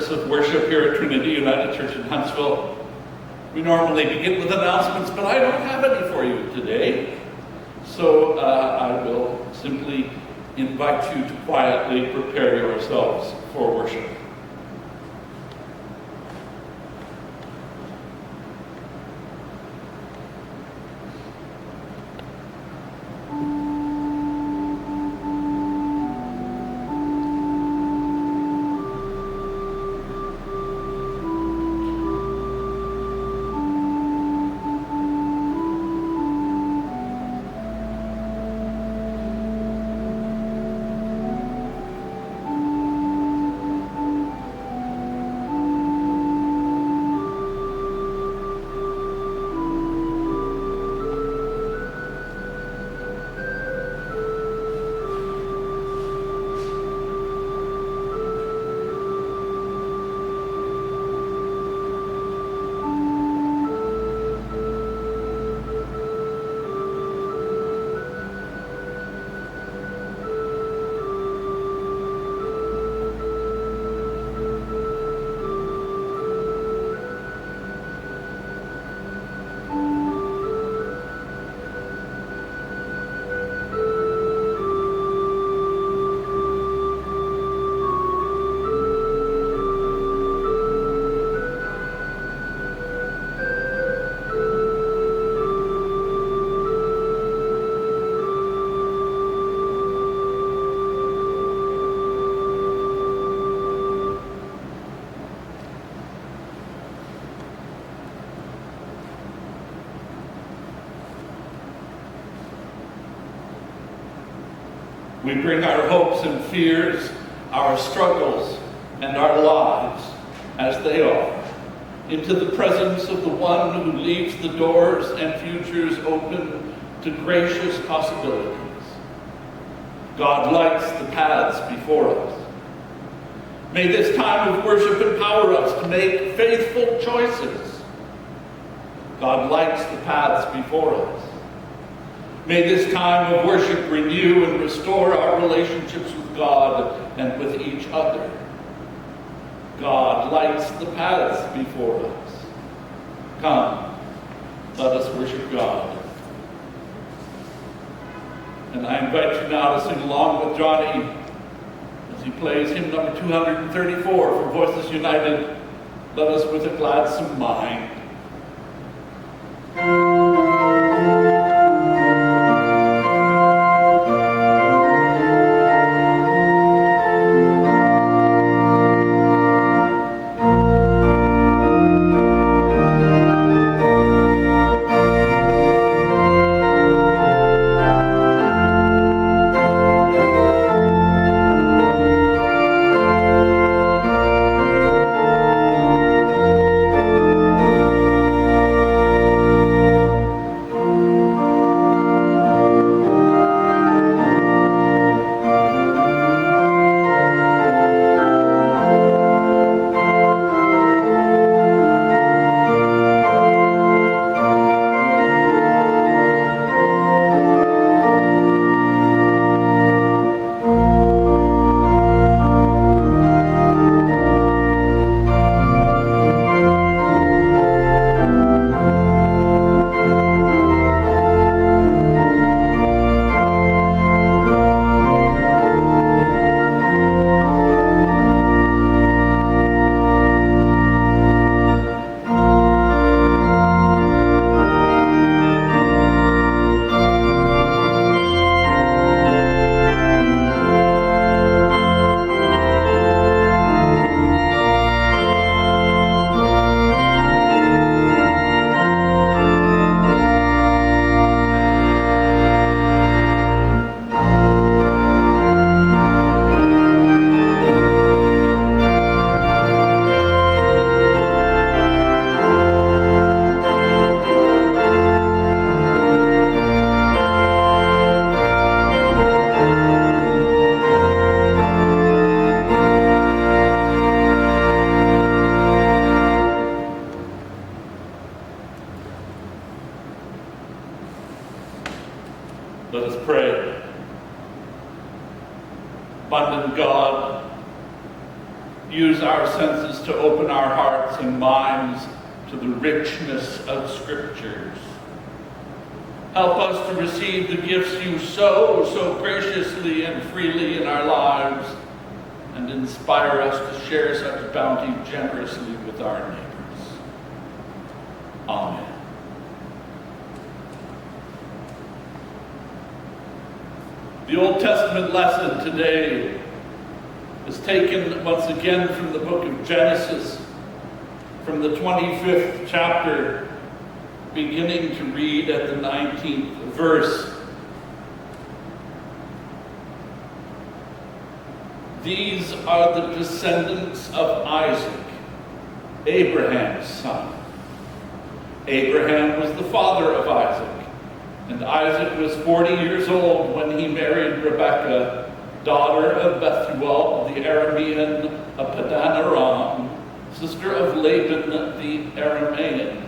service of worship here at Trinity United Church in Huntsville. We normally begin with announcements, but I don't have any for you today. So I will simply invite you to quietly prepare yourselves for worship. We bring our hopes and fears, our struggles, and our lives, as they are, into the presence of the one who leaves the doors and futures open to gracious possibilities. God lights the paths before us. May this time of worship empower us to make faithful choices. God lights the paths before us. May this time of worship renew and restore our relationships with God and with each other. God lights the paths before us. Come, let us worship God. And I invite you now to sing along with Johnny as he plays hymn number 234 for Voices United, Let Us With a Gladsome Mind. Let us pray. Abundant God, use our senses us to open our hearts and minds to the richness of Scriptures. Help us to receive the gifts you sow so graciously and freely in our lives, and inspire us to share such bounty generously with our neighbors. Amen. The Old Testament lesson today is taken once again from the book of Genesis, from the 25th chapter, beginning to read at the 19th verse. These are the descendants of Isaac, Abraham's son. Abraham was the father of Isaac, and Isaac was 40 years old when he married Rebekah, daughter of Bethuel the Aramean of Padan Aram, sister of Laban the Aramean.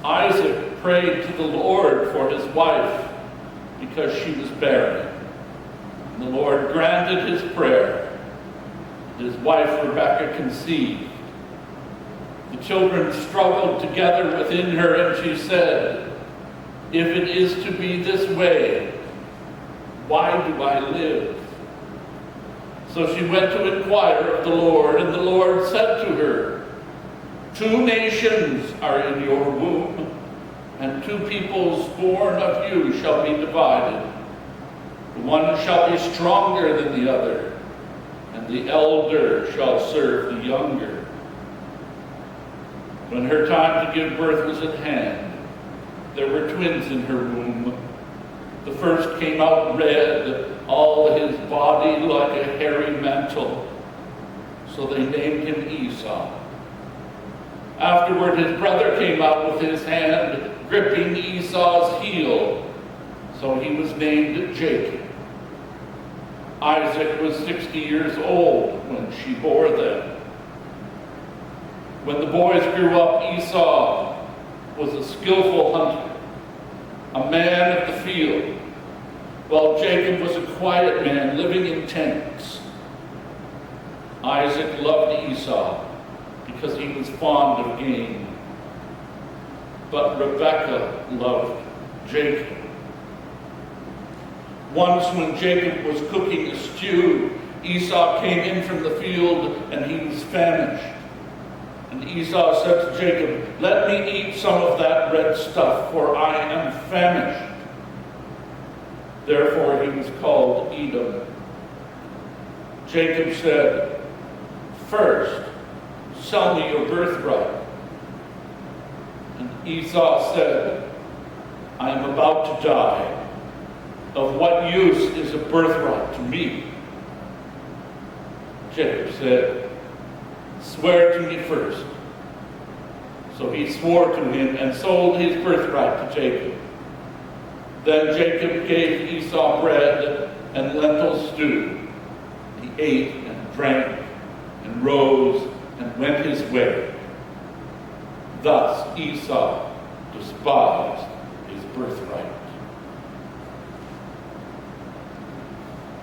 Isaac prayed to the Lord for his wife because she was barren. And the Lord granted his prayer. His wife Rebekah conceived. The children struggled together within her, and she said, "If it is to be this way, why do I live?" So she went to inquire of the Lord, and the Lord said to her, "Two nations are in your womb, and two peoples born of you shall be divided. The one shall be stronger than the other, and the elder shall serve the younger." When her time to give birth was at hand, there were twins in her womb. The first came out red, all his body like a hairy mantle. So they named him Esau. Afterward, his brother came out with his hand, gripping Esau's heel. So he was named Jacob. Isaac was 60 years old when she bore them. When the boys grew up, Esau was a skillful hunter, a man of the field, while Jacob was a quiet man living in tents. Isaac loved Esau because he was fond of game, but Rebekah loved Jacob. Once when Jacob was cooking a stew, Esau came in from the field and he was famished. And Esau said to Jacob, "Let me eat some of that red stuff, for I am famished." Therefore he was called Edom. Jacob said, "First, sell me your birthright." And Esau said, "I am about to die. Of what use is a birthright to me?" Jacob said, "Swear to me first." So he swore to him and sold his birthright to Jacob. Then Jacob gave Esau bread and lentil stew. He ate and drank and rose and went his way. Thus Esau despised his birthright.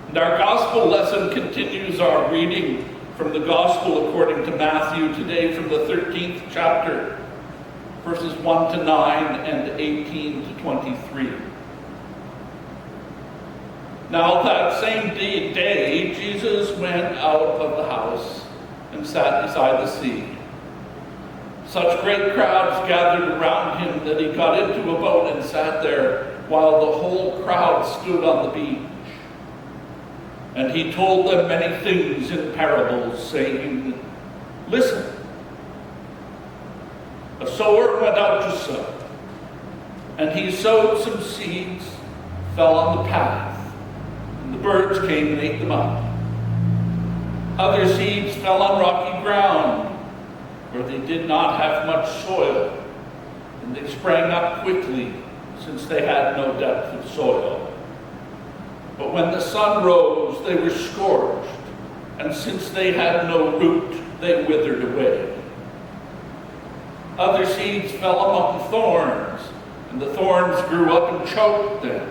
And our gospel lesson continues our reading from the Gospel according to Matthew, today from the 13th chapter, verses 1 to 9 and 18 to 23. Now that same day, Jesus went out of the house and sat beside the sea. Such great crowds gathered around him that he got into a boat and sat there while the whole crowd stood on the beach. And he told them many things in parables, saying, "Listen, a sower went out to sow, and he sowed some seeds, fell on the path, and the birds came and ate them up. Other seeds fell on rocky ground, where they did not have much soil, and they sprang up quickly, since they had no depth of soil. But when the sun rose, they were scorched, and since they had no root, they withered away. Other seeds fell among thorns, and the thorns grew up and choked them.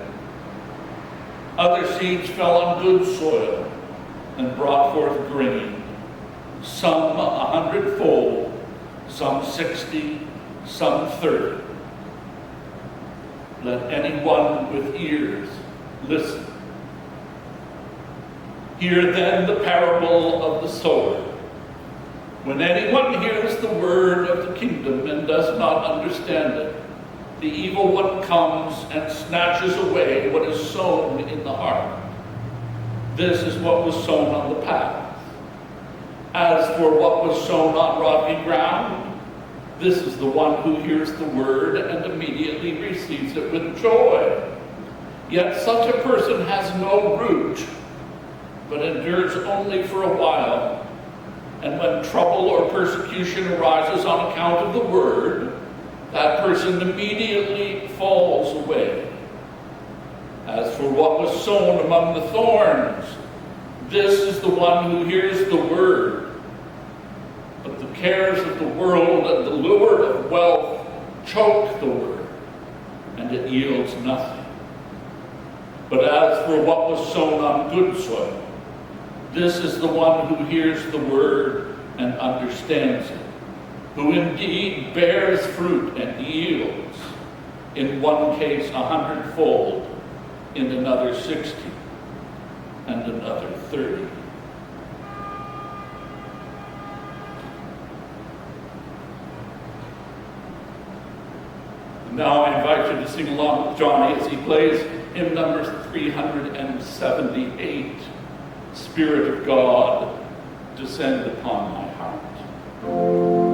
Other seeds fell on good soil and brought forth grain, some 100-fold, some 60, some 30. Let anyone with ears listen. Hear then the parable of the sower. When anyone hears the word of the kingdom and does not understand it, the evil one comes and snatches away what is sown in the heart. This is what was sown on the path. As for what was sown on rocky ground, this is the one who hears the word and immediately receives it with joy. Yet such a person has no root, but endures only for a while. And when trouble or persecution arises on account of the word, that person immediately falls away. As for what was sown among the thorns, this is the one who hears the word. But the cares of the world and the lure of wealth choke the word, and it yields nothing. But as for what was sown on good soil, this is the one who hears the word and understands it, who indeed bears fruit and yields, in one case 100-fold, in another 60, and another 30. Now I invite you to sing along with Johnny as he plays hymn number 378, Spirit of God, descend upon my heart.